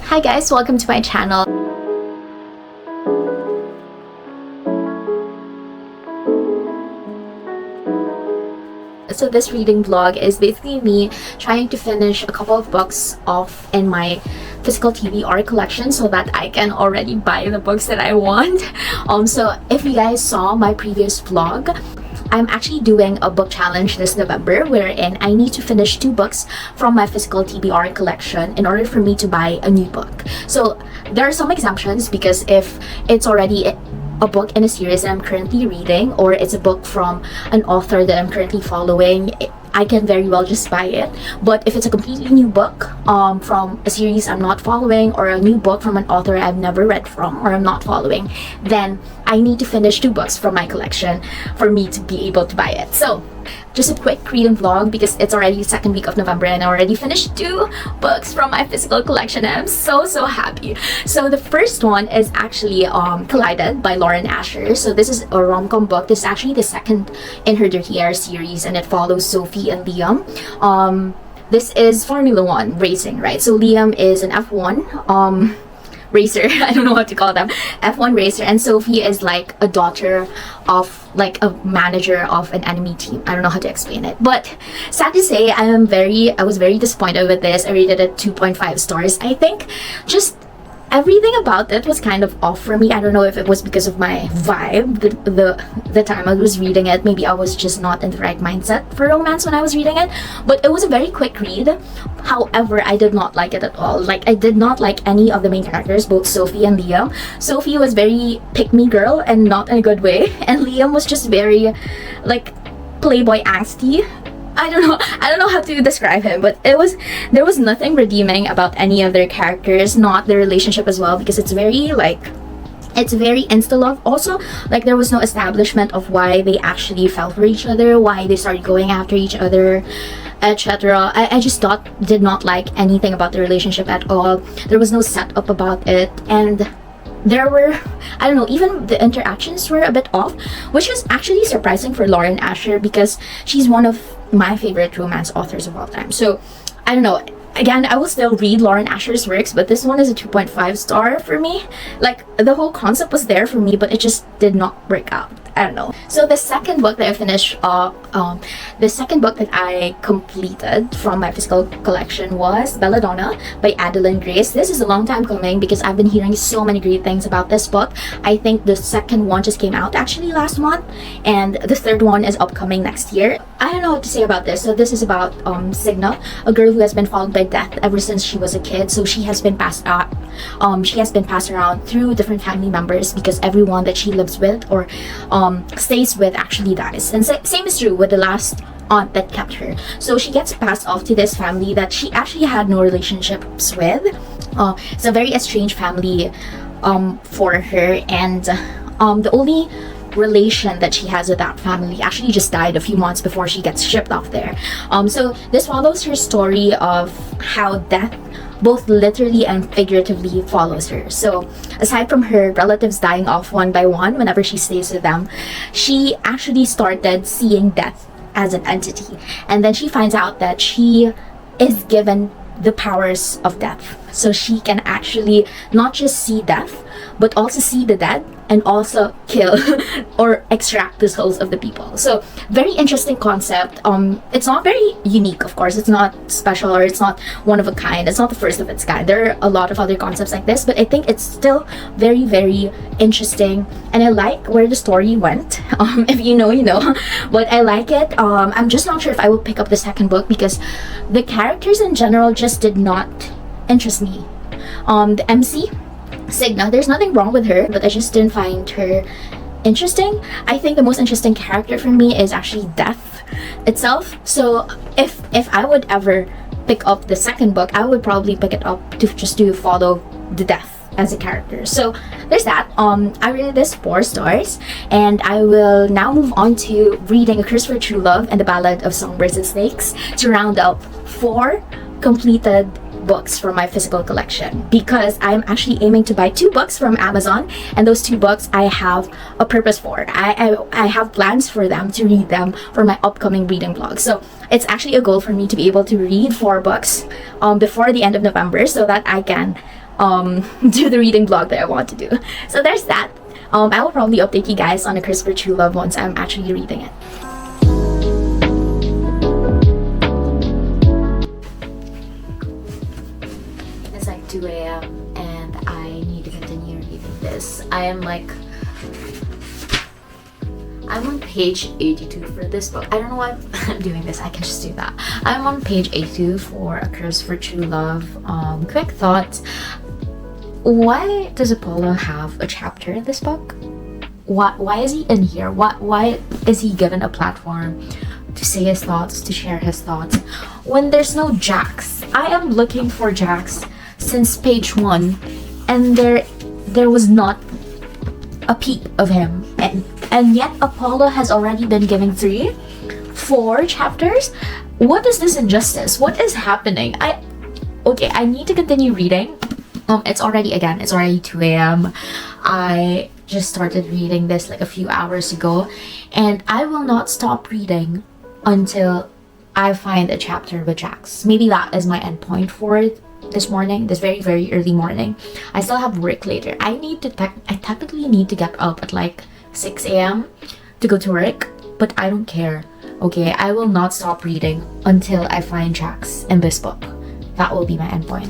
Hi guys, welcome to my channel. So this reading vlog is basically me trying to finish a couple of books off in my physical TBR collection so that I can already buy the books that I want. So if you guys saw my previous vlog, I'm actually doing a book challenge this November wherein I need to finish 2 books from my physical TBR collection in order for me to buy a new book. So there are some exemptions because if it's already a book in a series that I'm currently reading, or it's a book from an author that I'm currently following, I can very well just buy it. But if it's a completely new book from a series I'm not following, or a new book from an author I've never read from or I'm not following, then I need to finish 2 books from my collection for me to be able to buy it. So just a quick reading vlog because it's already the 2nd week of November and I already finished 2 books from my physical collection and I'm so happy. So the first one is actually Collided by Lauren Asher. So this is a rom-com book. This is actually the 2nd in her Dirty Air series and it follows Sophie and Liam. This is Formula 1 racing, right? So Liam is an F1 racer. I don't know what to call them. F1 racer, and Sophie is like a daughter of like a manager of an enemy team. I don't know how to explain it, but sad to say I was very disappointed with this. I rated it 2.5 stars. I think just everything about it was kind of off for me. I don't know if it was because of my vibe the time I was reading it. Maybe I was just not in the right mindset for romance when I was reading it, but it was a very quick read. However, I did not like it at all. Like, I did not like any of the main characters, both Sophie and Liam. Sophie was very pick-me girl and not in a good way, and Liam was just very like playboy angsty. I don't know how to describe him, but there was nothing redeeming about any of their characters, not their relationship as well, because it's very insta love. Also, like, there was no establishment of why they actually fell for each other, why they started going after each other, etc. I just did not like anything about the relationship at all. There was no setup about it, and there were, I don't know, even the interactions were a bit off, which was actually surprising for Lauren Asher because she's one of my favorite romance authors of all time. So I don't know, again, I will still read Lauren Asher's works, but this one is a 2.5 star for me. Like, the whole concept was there for me, but it just did not work out. I don't know. So the second book that I finished, the second book that I completed from my physical collection was Belladonna by Adalyn Grace. This is a long time coming because I've been hearing so many great things about this book. I think the second one just came out actually last month, and the third one is upcoming next year. I don't know what to say about this. So this is about Signa, a girl who has been followed by death ever since she was a kid. So she has been passed around through different family members because everyone that she lives with or stays with actually dies. And same is true with the last aunt that kept her. So she gets passed off to this family that she actually had no relationships with. It's a very estranged family for her, and the only relation that she has with that family actually just died a few months before she gets shipped off there. So this follows her story of how death both literally and figuratively follows her. So aside from her relatives dying off one by one whenever she stays with them, she actually started seeing death as an entity, and then she finds out that she is given the powers of death. So she can actually not just see death, but also see the dead and also kill or extract the souls of the people. So very interesting concept. It's not very unique, of course. It's not special or it's not one of a kind. It's not the first of its kind. There are a lot of other concepts like this, but I think it's still very interesting, and I like where the story went. If you know, you know. But I like it. I'm just not sure if I will pick up the second book because the characters in general just did not interest me. The MC, Signa, there's nothing wrong with her, but I just didn't find her interesting. I think the most interesting character for me is actually death itself. So if I would ever pick up the second book, I would probably pick it up to follow the death as a character. So there's that. I rated this 4 stars, and I will now move on to reading A Curse for True Love and The Ballad of Songbirds and Snakes to round up 4 completed books from my physical collection, because I'm actually aiming to buy 2 books from Amazon, and those 2 books I have a purpose for. I have plans for them, to read them for my upcoming reading vlog. So it's actually a goal for me to be able to read 4 books before the end of November so that I can do the reading vlog that I want to do. So there's that. I will probably update you guys on A Curse for True Love once I'm actually reading it. It's like 2 a.m. and I need to continue reading this. I'm on page 82 for this book. I don't know why I'm doing this. I can just do that. I'm on page 82 for A Curse for True Love. Quick thoughts. Why does Apollo have a chapter in this book? Why is he in here? Why is he given a platform to say his thoughts, to share his thoughts, when there's no Jax? I am looking for Jax since page 1, and there was not a peep of him, and yet Apollo has already been given 4 chapters. What is this injustice? What is happening? I need to continue reading. It's already 2 a.m. I just started reading this like a few hours ago, and I will not stop reading until I find a chapter with Jax. Maybe that is my end point for it this morning, this very, very early morning. I still have work later. I technically need to get up at like 6 a.m. to go to work, but I don't care. Okay, I will not stop reading until I find Jax in this book. That will be my end point.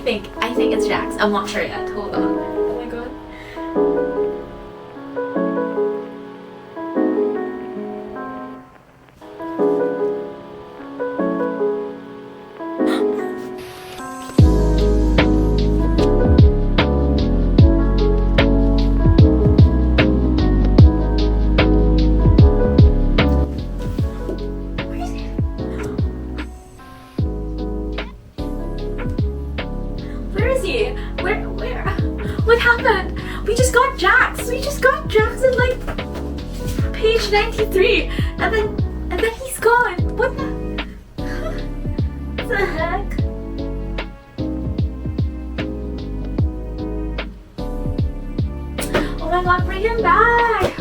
I think it's Jax. I'm not sure yet. Hold on. Oh my god. What happened? We just got Jax. We just got Jax at like page 93, and then he's gone. What the heck? Oh my god, bring him back!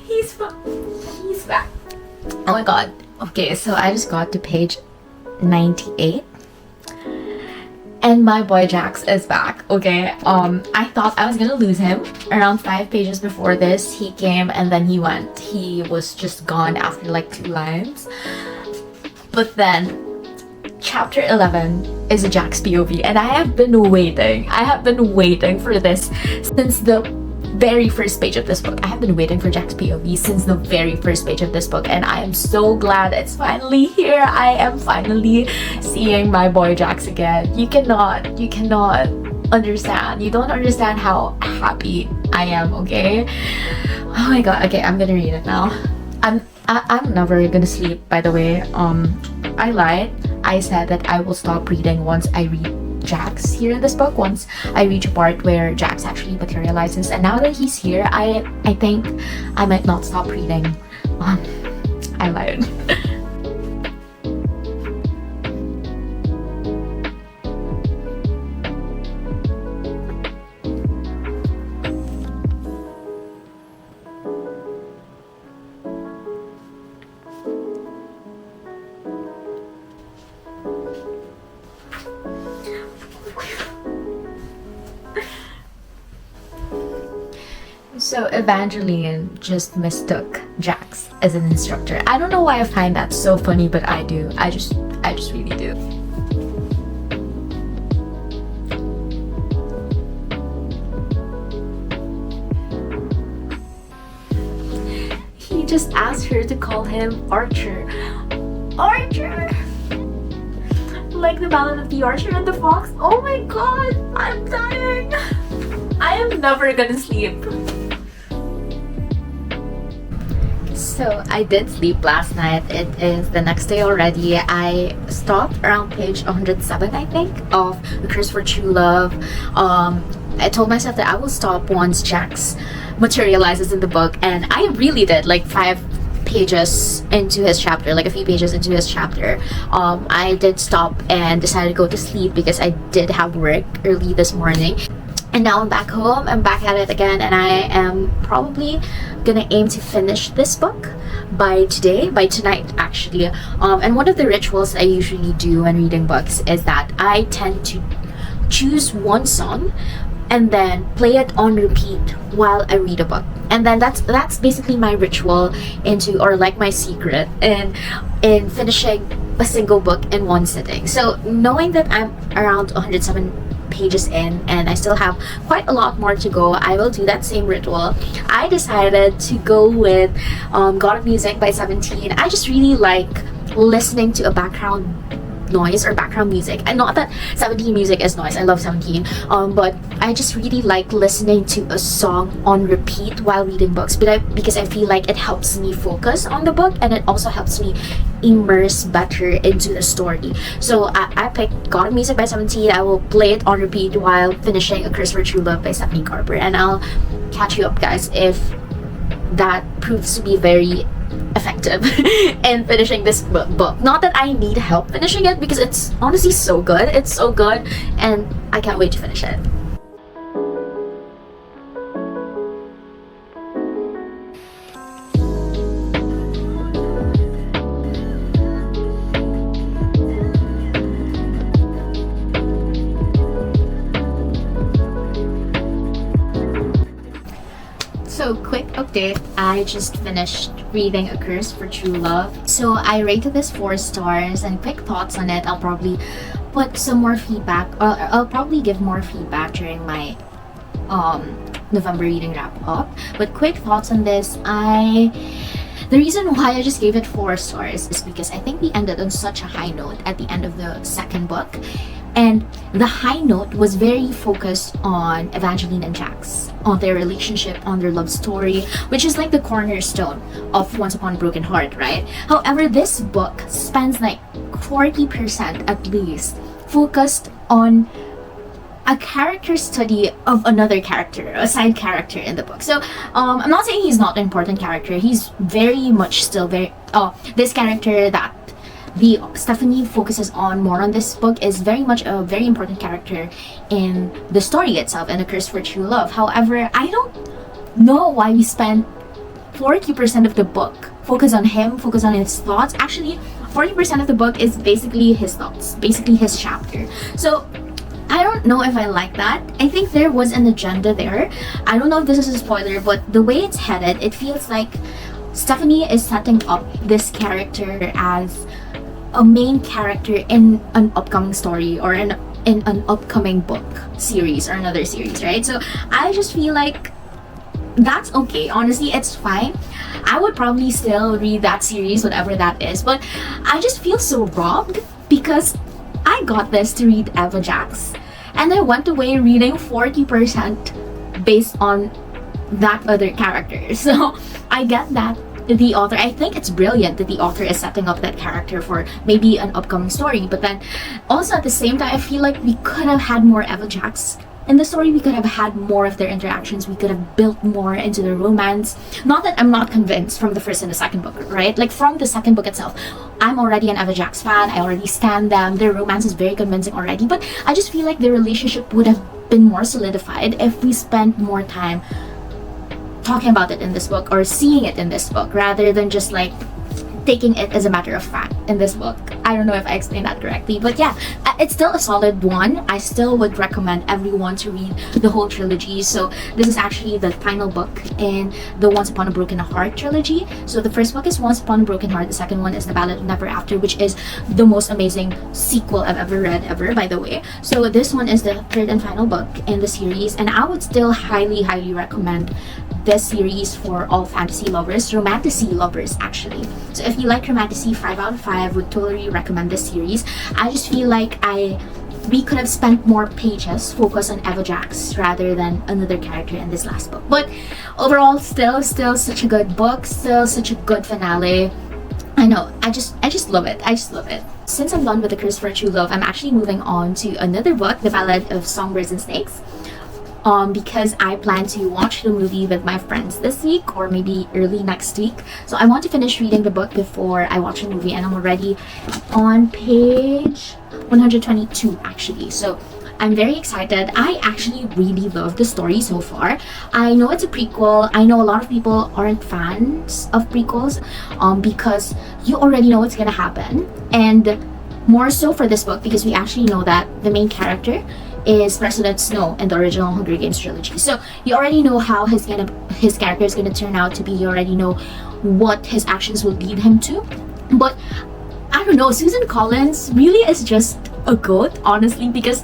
He's back. Oh my god. Okay, so I just got to page 98 and my boy Jax is back. Okay, I thought I was gonna lose him around 5 pages before this. He came and then he went. He was just gone after like 2 lines. But then chapter 11 is a Jax POV, and I have been waiting for this since the very first page of this book. I have been waiting for Jax POV since the very first page of this book, and I am so glad it's finally here. I am finally seeing my boy Jax again. You cannot understand. You don't understand how happy I am, okay? Oh my god. Okay, I'm gonna read it now. I'm never gonna sleep, by the way. I lied. I said that I will stop reading once I read Jax here in this book, once I reach a part where Jax actually materializes, and now that he's here, I think I might not stop reading. I lied. So So Evangeline just mistook Jax as an instructor. I don't know why I find that so funny, but I do. I just really do. He just asked her to call him Archer. Archer! Like the Ballad of the Archer and the Fox. Oh my god, I'm dying. I am never gonna sleep. So I did sleep last night. It is the next day already. I stopped around page 107, I think, of The Curse for True Love. I told myself that I will stop once Jax materializes in the book, and I really did, like 5 pages into his chapter, like a few pages into his chapter. I did stop and decided to go to sleep because I did have work early this morning. And now I'm back home, I'm back at it again, and I am probably gonna aim to finish this book by tonight actually. And one of the rituals I usually do when reading books is that I tend to choose one song and then play it on repeat while I read a book. And then that's basically my ritual into, or like my secret in finishing a single book in one sitting. So knowing that I'm around 107 pages in and I still have quite a lot more to go, I will do that same ritual. I decided to go with God of Music by 17. I just really like listening to a background noise or background music, and not that 17 music is noise, I love 17, but I just really like listening to a song on repeat while reading books, because I feel like it helps me focus on the book and it also helps me immerse better into the story. So I picked God of Music by 17. I will play it on repeat while finishing A Curse for True Love by Stephanie Garber, and I'll catch you up, guys, if that proves to be very effective in finishing this book. Not that I need help finishing it, because it's honestly so good. It's so good, and I can't wait to finish it. So quick update, I just finished reading A Curse for True Love. So I rated this 4 stars, and quick thoughts on it, I'll probably put some more feedback, I'll probably give more feedback during my November reading wrap up. But quick thoughts on this, the reason why I just gave it 4 stars is because I think we ended on such a high note at the end of the second book. And the high note was very focused on Evangeline and Jax, on their relationship, on their love story, which is like the cornerstone of Once Upon a Broken Heart, right? However, this book spends like 40% at least focused on a character study of another character, a side character in the book. So I'm not saying he's not an important character. He's very much still this character that Stephanie focuses on more on this book is very much a very important character in the story itself, in A Curse for True Love. However, I don't know why we spend 40% of the book focus on him, focus on his thoughts. Actually, 40% of the book is basically his thoughts, basically his chapter. So I don't know if I like that. I think there was an agenda there. I don't know if this is a spoiler, but the way it's headed, it feels like Stephanie is setting up this character as a main character in an upcoming story, or in an upcoming book series or another series, right? So I just feel like that's okay. Honestly, it's fine. I would probably still read that series, whatever that is, but I just feel so robbed because I got this to read Eva Jax, and I went away reading 40% based on that other character. So I get that the author, I think it's brilliant that the author is setting up that character for maybe an upcoming story, but then also at the same time I feel like we could have had more Eva Jax in the story. We could have had more of their interactions. We could have built more into the romance. Not that I'm not convinced from the first and the second book, right? Like from the second book itself, I'm already an Eva Jax fan. I already stan them. Their romance is very convincing already, but I just feel like their relationship would have been more solidified if we spent more time talking about it in this book, or seeing it in this book, rather than just like taking it as a matter of fact in this book. I don't know if I explained that correctly, but yeah, it's still a solid one. I still would recommend everyone to read the whole trilogy. So this is actually the final book in the Once Upon a Broken Heart trilogy. So the first book is Once Upon a Broken Heart, the second one is The Ballad of Never After, which is the most amazing sequel I've ever read ever, by the way. So this one is the third and final book in the series, and I would still highly recommend this series for all fantasy lovers, romantasy lovers actually. So if you like romantasy, 5 out of 5 would totally recommend this series. I just feel like we could have spent more pages focused on Eva Jax rather than another character in this last book. But overall, still such a good book, still such a good finale. I know, I just love it. I just love it. Since I'm done with The Curse for True Love, I'm actually moving on to another book, The Ballad of Songbirds and Snakes. Because I plan to watch the movie with my friends this week or maybe early next week. So I want to finish reading the book before I watch the movie, and I'm already on page 122 actually. So I'm very excited. I actually really love the story so far. I know it's a prequel. I know a lot of people aren't fans of prequels because you already know what's gonna happen, and more so for this book because we actually know that the main character is President Snow in the original Hunger Games trilogy. So you already know how his character is gonna turn out to be. You already know what his actions will lead him to. But I don't know, Susan Collins really is just a goat, honestly, because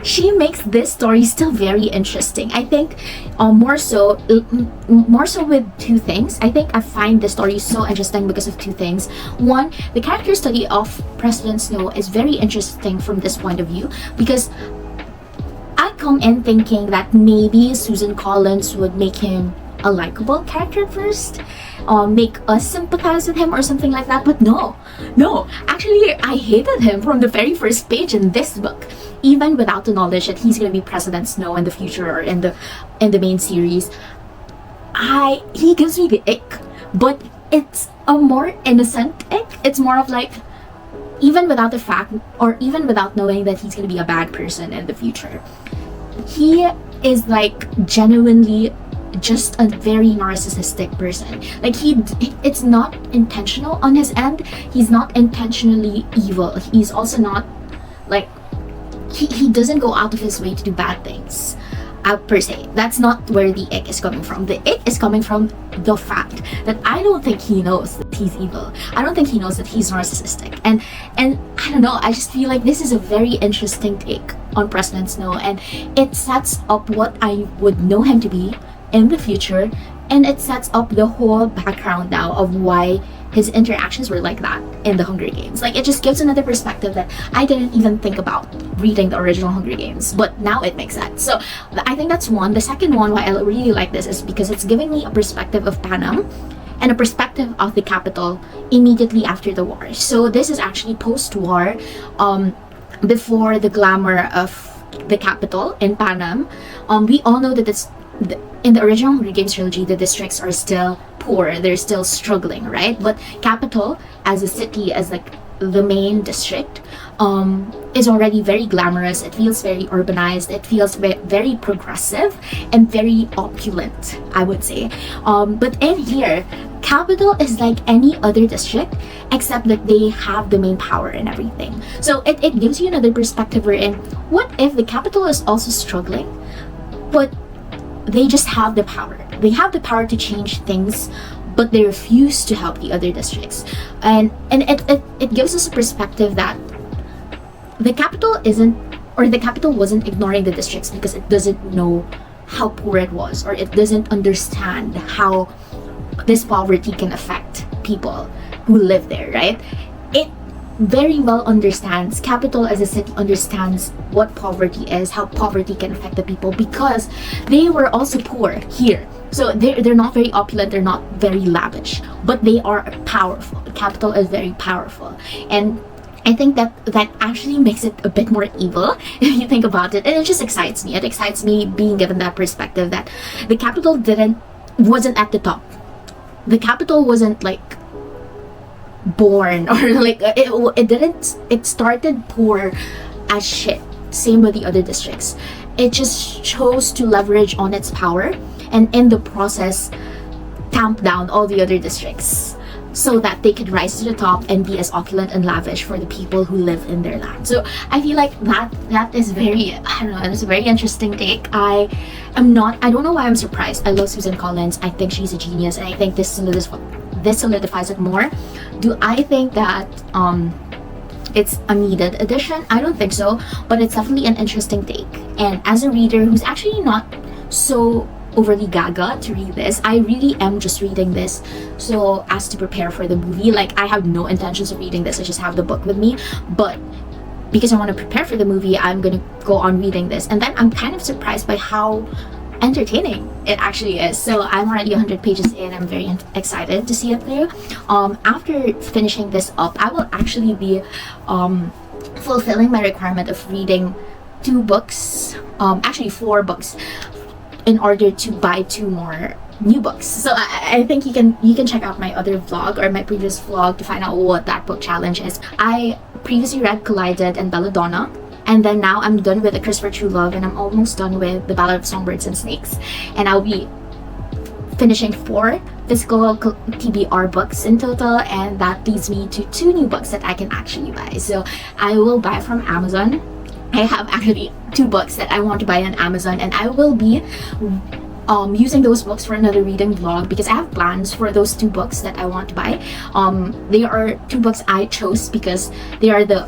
she makes this story still very interesting. I think more so with two things. I think I find the story so interesting because of two things. One, the character study of President Snow is very interesting from this point of view because I come in thinking that maybe Susan Collins would make him a likable character first, make us sympathize with him or something like that. But no, actually I hated him from the very first page in this book, even without the knowledge that he's gonna be President Snow in the future or in the main series. He gives me the ick, but it's a more innocent ick. It's more of like, even without the fact or even without knowing that he's gonna be a bad person in the future, he is like genuinely just a very narcissistic person. Like it's not intentional on his end. He's not intentionally evil. He's also not like he doesn't go out of his way to do bad things per se. That's not where the ick is coming from. The ick is coming from the fact that I don't think he knows that he's evil. I don't think he knows that he's narcissistic. And I don't know, I just feel like this is a very interesting take on President Snow, and it sets up what I would know him to be in the future, and it sets up the whole background now of why his interactions were like that in the Hunger Games. Like, it just gives another perspective that I didn't even think about reading the original Hunger Games, but now it makes sense. So I think that's one. The second one why I really like this is because it's giving me a perspective of Panem and a perspective of the capital immediately after the war. So this is actually post-war, before the glamour of the capital in Panem. We all know that in the original Hunger Games trilogy, the districts are still poor, they're still struggling, right? But capital as a city, as like the main district, is already very glamorous. It feels very urbanized, it feels very progressive and very opulent, I would say. But in here, capital is like any other district except that they have the main power and everything. So it gives you another perspective wherein, what if the capital is also struggling, but they just have the power. They have the power to change things, but they refuse to help the other districts. And it gives us a perspective that the capital wasn't ignoring the districts because it doesn't know how poor it was, or it doesn't understand how this poverty can affect people who live there, right? It very well understands, capital as a city understands what poverty is, how poverty can affect the people, because they were also poor here. So they're not very opulent, they're not very lavish, but they are powerful. Capital is very powerful, and I think that actually makes it a bit more evil if you think about it, and it just excites me. It excites me being given that perspective that the capital wasn't at the top. The capital wasn't like born, or like it started poor as shit, same with the other districts. It just chose to leverage on its power, and in the process tamp down all the other districts. so that they could rise to the top and be as opulent and lavish for the people who live in their land. So I feel like that is very, I don't know, it's a very interesting take. I don't know why I'm surprised. I love Susan Collins. I think she's a genius, and I think this solidifies it more. Do I think that it's a needed addition? I don't think so, but it's definitely an interesting take. And as a reader who's actually not so overly gaga to read this, I really am just reading this so as to prepare for the movie. Like, I have no intentions of reading this, I just have the book with me, but because I want to prepare for the movie, I'm gonna go on reading this. And then I'm kind of surprised by how entertaining it actually is. So I'm already 100 pages in. I'm very excited to see it through. After finishing this up, I will actually be fulfilling my requirement of reading 2 books, actually 4 books, in order to buy 2 more new books. So I think you can check out my other vlog or my previous vlog to find out what that book challenge is. I previously read Collided and Belladonna, and then now I'm done with A Curse for True Love, and I'm almost done with The Ballad of Songbirds and Snakes, and I'll be finishing 4 physical TBR books in total, and that leads me to 2 new books that I can actually buy. So I will buy from Amazon. I have actually 2 books that I want to buy on Amazon, and I will be using those books for another reading vlog because I have plans for those 2 books that I want to buy. They are 2 books I chose because they are the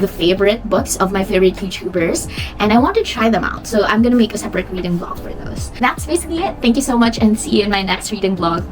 favorite books of my favorite YouTubers, and I want to try them out. So I'm gonna make a separate reading vlog for those. That's basically it. Thank you so much, and see you in my next reading vlog.